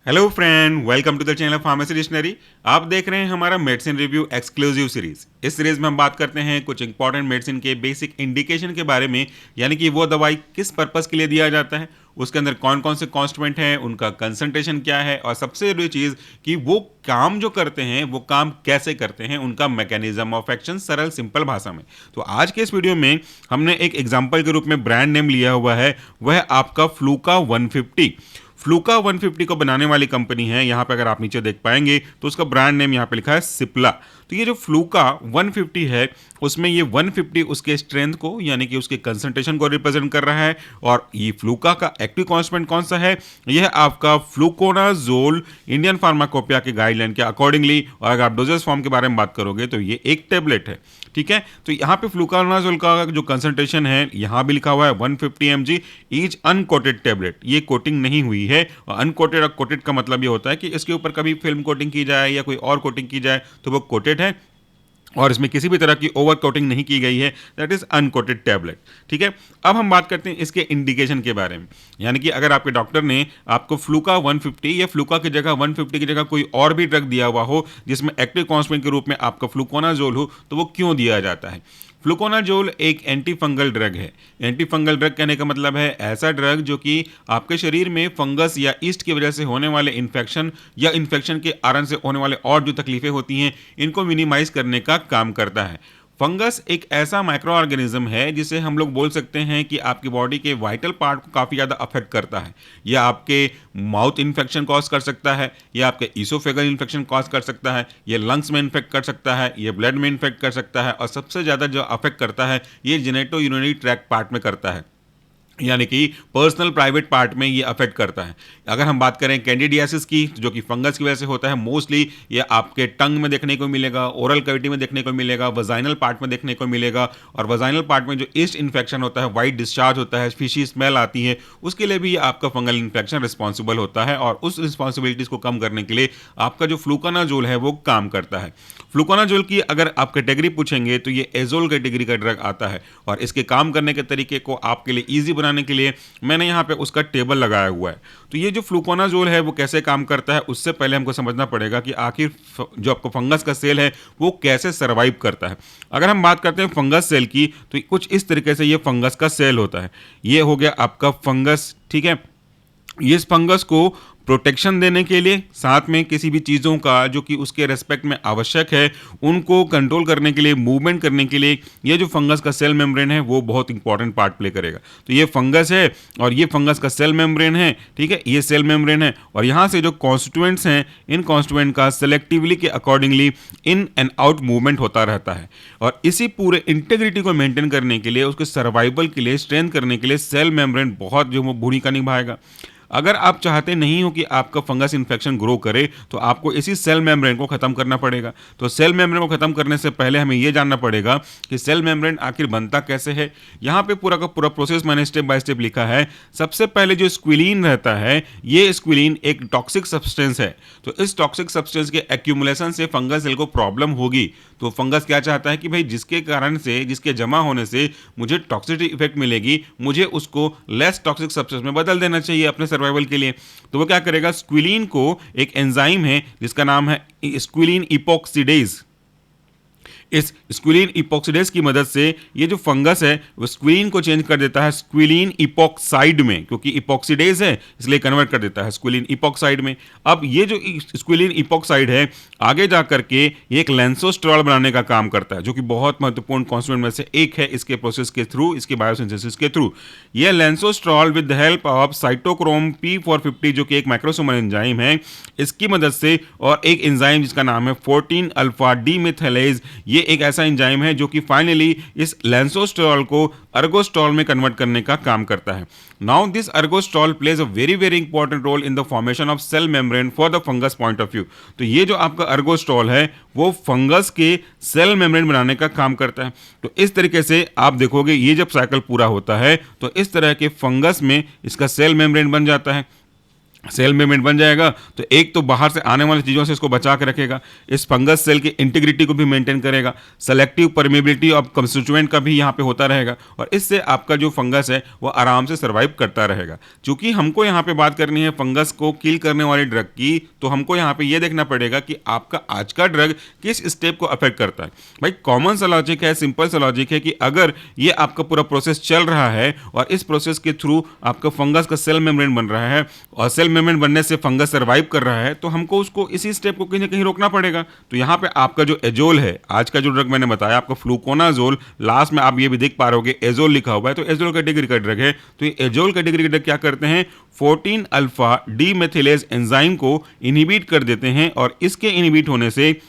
Hello friend, welcome to the channel pharmacy dictionary. आप देख रहे हैं हमारा मेडिसिन रिव्यू एक्सक्लूसिव सीरीज। इस सीरीज में हम बात करते हैं कुछ इंपॉर्टेंट मेडिसिन के बेसिक इंडिकेशन के बारे में, यानी कि वो दवाई किस पर्पस के लिए दिया जाता है, उसके अंदर कौन कौन से कॉन्स्टिट्यूएंट हैं, उनका कंसंट्रेशन क्या है, और सबसे जरूरी चीज़ कि वो काम जो करते हैं वो काम कैसे करते हैं, उनका मैकेनिज्म ऑफ एक्शन सरल सिंपल भाषा में। तो आज के इस वीडियो में हमने एक एग्जाम्पल के रूप में ब्रांड नेम लिया हुआ है, वह आपका फ्लूका 150। फ्लूका 150 को बनाने वाली कंपनी है। यहाँ पे अगर आप नीचे देख पाएंगे तो उसका ब्रांड नेम यहाँ पे लिखा है सिप्ला। तो ये जो फ्लूका 150 है, उसमें ये 150 उसके स्ट्रेंथ को यानी कि उसके कंसंट्रेशन को रिप्रेजेंट कर रहा है। और ये फ्लूका का एक्टिव कॉन्स्टिट्यूएंट कौन सा है? यह आपका फ्लूकोनाजोल इंडियन फार्माकोपिया के गाइडलाइन के अकॉर्डिंगली। और अगर आप डोजेस फॉर्म के बारे में बात करोगे तो ये एक टेबलेट है, ठीक है। तो यहाँ पे फ्लूकोनाजोल का जो कंसंट्रेशन है यहाँ भी लिखा हुआ है 150 mg ईच अनकोटेड टेबलेट। ये कोटिंग नहीं हुई है। और अनकोटेड और कोटेड का मतलब ये होता है कि इसके ऊपर कभी फिल्म कोटिंग की जाए या कोई और कोटिंग की जाए तो वो कोटेड है, और इसमें किसी भी तरह की ओवर कोटिंग नहीं की गई है, दैट इज अनकोटेड टैबलेट, ठीक है। अब हम बात करते हैं इसके इंडिकेशन के बारे में। यानी कि अगर आपके डॉक्टर ने आपको फ्लूका 150 या फ्लूका की जगह 150 की जगह कोई और भी ड्रग दिया हुआ हो जिसमें एक्टिव कॉन्स्टिट्यूएंट के रूप में आपका फ्लूकोनाजोल हो, तो वो क्यों दिया जाता है? फ्लूकोनाजोल एक एंटी फंगल ड्रग है। एंटी फंगल ड्रग कहने का मतलब है ऐसा ड्रग जो कि आपके शरीर में फंगस या ईस्ट की वजह से होने वाले इन्फेक्शन या इन्फेक्शन के कारण से होने वाले और जो तकलीफें होती हैं, इनको मिनिमाइज करने का काम करता है। फंगस एक ऐसा माइक्रो ऑर्गेनिज्म है जिसे हम लोग बोल सकते हैं कि आपकी बॉडी के वाइटल पार्ट को काफ़ी ज़्यादा अफेक्ट करता है। यह आपके माउथ इन्फेक्शन कॉज कर सकता है, यह आपके ईसोफेगल इन्फेक्शन कॉज कर सकता है, यह लंग्स में इन्फेक्ट कर सकता है, यह ब्लड में इन्फेक्ट कर सकता है, और सबसे ज़्यादा जो अफेक्ट करता है ये जेनेटो यूरिनरी ट्रैक्ट पार्ट में करता है, यानी कि पर्सनल प्राइवेट पार्ट में ये अफेक्ट करता है। अगर हम बात करें कैंडिडियासिस की, जो कि फंगस की वजह से होता है, मोस्टली ये आपके टंग में देखने को मिलेगा, ओरल कैविटी में देखने को मिलेगा, वजाइनल पार्ट में देखने को मिलेगा। और वजाइनल पार्ट में जो ईस्ट इन्फेक्शन होता है, वाइट डिस्चार्ज होता है, फिशी स्मेल आती है, उसके लिए भी आपका फंगल इन्फेक्शन रिस्पॉन्सिबल होता है। और उस रिस्पॉन्सिबिलिटीज को कम करने के लिए आपका जो फ्लूकोनाजोल है वो काम करता है। फ्लूकोनाजोल की अगर आप कैटेगरी पूछेंगे तो ये एजोल कैटेगरी का ड्रग आता है। और इसके काम करने के तरीके को आपके लिए ईजी बनाने के लिए मैंने यहाँ पे उसका टेबल लगाया हुआ है। तो ये जो फ्लूकोनाजोल है वो कैसे काम करता है, उससे पहले हमको समझना पड़ेगा कि आखिर जो आपको फंगस का सेल है वो कैसे सर्वाइव करता है। अगर हम बात करते हैं फंगस सेल की, तो कुछ इस तरीके से ये फंगस का सेल होता है। ये हो गया आपका फंगस, ठीक है। इस फंगस को प्रोटेक्शन देने के लिए, साथ में किसी भी चीज़ों का जो कि उसके रेस्पेक्ट में आवश्यक है उनको कंट्रोल करने के लिए, मूवमेंट करने के लिए, ये जो फंगस का सेल मेम्ब्रेन है वो बहुत इंपॉर्टेंट पार्ट प्ले करेगा। तो ये फंगस है और ये फंगस का सेल मेम्ब्रेन है, ठीक है। ये सेल मेम्ब्रेन है और यहाँ से जो कॉन्स्टिट्यूएंट्स हैं, इन कॉन्स्टिट्यूएंट का सेलेक्टिवली के accordingly in and out movement होता रहता है। और इसी पूरे इंटेग्रिटी को मेंटेन करने के लिए, उसके सर्वाइवल के लिए, स्ट्रेंथ करने के लिए सेल मेम्ब्रेन बहुत जो भूमिका निभाएगा। अगर आप चाहते नहीं हो कि आपका फंगस इन्फेक्शन ग्रो करे, तो आपको इसी सेल मेम्ब्रेन को खत्म करना पड़ेगा। तो सेल मेम्ब्रेन को खत्म करने से पहले हमें यह जानना पड़ेगा कि सेल मेम्ब्रेन आखिर बनता कैसे है। यहाँ पे पूरा का पूरा प्रोसेस मैंने स्टेप बाय स्टेप लिखा है। सबसे पहले जो स्क्विलीन रहता है, ये स्क्विलीन एक टॉक्सिक सब्सटेंस है। तो इस टॉक्सिक सब्सटेंस के एक्यूमुलेशन से फंगस सेल को प्रॉब्लम होगी। तो फंगस क्या चाहता है कि भाई जिसके कारण से, जिसके जमा होने से मुझे टॉक्सिसिटी इफेक्ट मिलेगी, मुझे उसको लेस टॉक्सिक सब्सटेंस में बदल देना चाहिए अपने सर्वाइवल के लिए। तो वो क्या करेगा, स्क्विलीन को, एक एंजाइम है जिसका नाम है स्क्विलीन इपोक्सिडेज, इस स्क्विलीन इपोक्सिडेज की मदद से ये जो फंगस है वो स्क्विलीन को चेंज कर देता है स्क्विलीन इपोक्साइड में, क्योंकि इपोक्सिडेज है इसलिए कन्वर्ट कर देता है स्क्विलीन इपोक्साइड में। अब ये जो स्क्विलीन इपोक्साइड है आगे जा करके ये एक लेंसोस्ट्रॉल बनाने का काम करता है, जो कि बहुत महत्वपूर्ण कॉन्स्टिट्यूएंट में से एक है इसके प्रोसेस के थ्रू, इसके बायोसिंथेसिस के थ्रू। ये lanosterol with the help of cytochrome P450, जो कि एक माइक्रोसोमल एंजाइम है, इसकी मदद से, और एक एंजाइम जिसका नाम है 14 अल्फा डीमिथाइलेज, ये एक ऐसा एंजाइम है जो कि फाइनली इस लेंसोस्ट्रॉल को अर्गोस्ट्रॉल में कन्वर्ट करने का काम करता है। Now this ergosterol plays a very very important role in the formation of cell membrane for the fungus point of view. तो ये जो आपका अर्गोस्ट्रॉल है वो फंगस के सेल मेम्ब्रेन बनाने का काम करता है। तो इस तरीके से आप देखोगे ये जब साइकिल पूरा होता है तो इस तरह के फंगस में इसका सेल मेम्ब्रेन बन जाता है। सेल मेम्ब्रेन बन जाएगा तो एक तो बाहर से आने वाली चीज़ों से इसको बचा के रखेगा, इस फंगस सेल की इंटीग्रिटी को भी मेंटेन करेगा, सेलेक्टिव परमेबिलिटी ऑफ कंस्टिट्यूएंट का भी यहाँ पे होता रहेगा और इससे आपका जो फंगस है वो आराम से सर्वाइव करता रहेगा। चूंकि हमको यहाँ पे बात करनी है फंगस को किल करने वाली ड्रग की, तो हमको यहाँ पे ये देखना पड़ेगा कि आपका आज का ड्रग किस स्टेप को अफेक्ट करता है। भाई कॉमन सा लॉजिक है, सिंपल सा लॉजिक है कि अगर ये आपका पूरा प्रोसेस चल रहा है और इस प्रोसेस के थ्रू आपका फंगस का सेल मेम्ब्रेन बन रहा है और सेल मेम्ब्रेन बनने से फंगस सर्वाइव कर रहा है, तो हमको उसको इसी स्टेप को कहीं ना कहीं रोकना पड़ेगा। तो यहाँ पे आपका जो एजोल है, आज का जो ड्रग मैंने बताया आपका फ्लूकोनाजोल, लास्ट में आप ये भी देख पा रहे हो एजोल लिखा हुआ है, तो एजोल कैटेगरी का ड्रग है। तो ये एजोल कैटेगरी के ड्रग क्या करते हैं, 14 अल्फा डीमेथिलेज एंजाइम को इनहिबिट कर देते हैं और इसके इनहिबिट होने से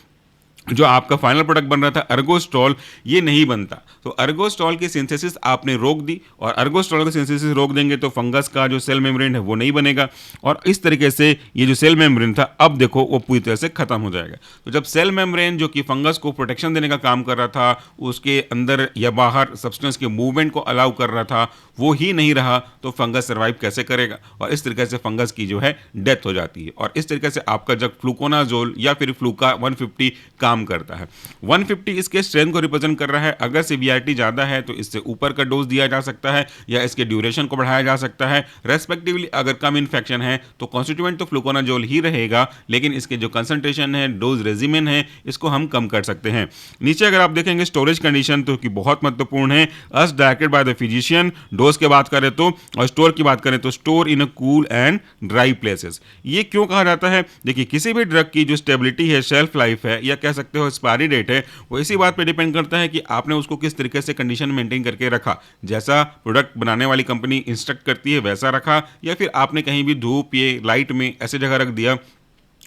जो आपका फाइनल प्रोडक्ट बन रहा था अर्गोस्टॉल, ये नहीं बनता। तो अर्गोस्टॉल की सिंथेसिस आपने रोक दी और अर्गोस्टॉल की सिंथेसिस रोक देंगे तो फंगस का जो सेल मेम्ब्रेन है वो नहीं बनेगा और इस तरीके से ये जो सेल मेम्ब्रेन था अब देखो वो पूरी तरह से खत्म हो जाएगा। तो जब सेल मेम्ब्रेन जो कि फंगस को प्रोटेक्शन देने का काम कर रहा था, उसके अंदर या बाहर सब्सटेंस के मूवमेंट को अलाउ कर रहा था, वो ही नहीं रहा तो फंगस सर्वाइव कैसे करेगा और इस तरीके से फंगस की जो है डेथ हो जाती है। और इस तरीके से आपका जब फ्लूकोनाजोल या फिर फ्लूका 150 काम करता है। 150 इसके स्ट्रेंथ को रिप्रेजेंट कर रहा है। अगर सीवियरिटी ज़्यादा है तो इससे ऊपर का डोज दिया जा सकता है या इसके ड्यूरेशन को बढ़ाया जा सकता है। रेस्पेक्टिवली अगर कम इन्फेक्शन है तो कॉन्स्टिट्यूएंट तो फ्लूकोनाजोल ही रहेगा, लेकिन इसके जो कंसंट्रेशन है, डोज रेजिमेन है, इसको हम कम कर सकते हैं। नीचे अगर आप देखेंगे स्टोरेज कंडीशन तो कि बहुत महत्वपूर्ण है, as directed by the physician. Dose की बात करें तो और स्टोर की बात करें तो store in a cool and dry places. ये क्यों कहा जाता है, देखिए किसी भी ड्रग की जो स्टेबिलिटी है, शेल्फ लाइफ है या कह सकते हो एक्सपायरी डेट है, वो इसी बात पे डिपेंड करता है कि आपने उसको किस तरीके से कंडीशन मेंटेन करके रखा। जैसा प्रोडक्ट बनाने वाली कंपनी इंस्ट्रक्ट करती है वैसा रखा या फिर आपने कहीं भी धूप या लाइट में ऐसे जगह रख दिया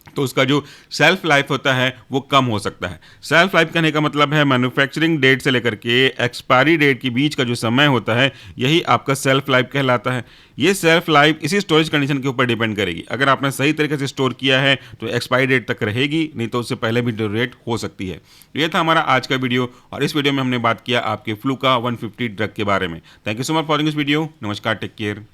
तो उसका जो सेल्फ लाइफ होता है वो कम हो सकता है। सेल्फ लाइफ कहने का मतलब है मैन्युफैक्चरिंग डेट से लेकर के एक्सपायरी डेट के बीच का जो समय होता है यही आपका सेल्फ लाइफ कहलाता है। ये सेल्फ लाइफ इसी स्टोरेज कंडीशन के ऊपर डिपेंड करेगी। अगर आपने सही तरीके से स्टोर किया है तो एक्सपायरी डेट तक रहेगी, नहीं तो उससे पहले भी ड्यूरेट हो सकती है। तो ये था हमारा आज का वीडियो और इस वीडियो में हमने बात किया आपके फ्लूका 150 ड्रग के बारे में। Thank you so much for watching this video. नमस्कार, टेक केयर।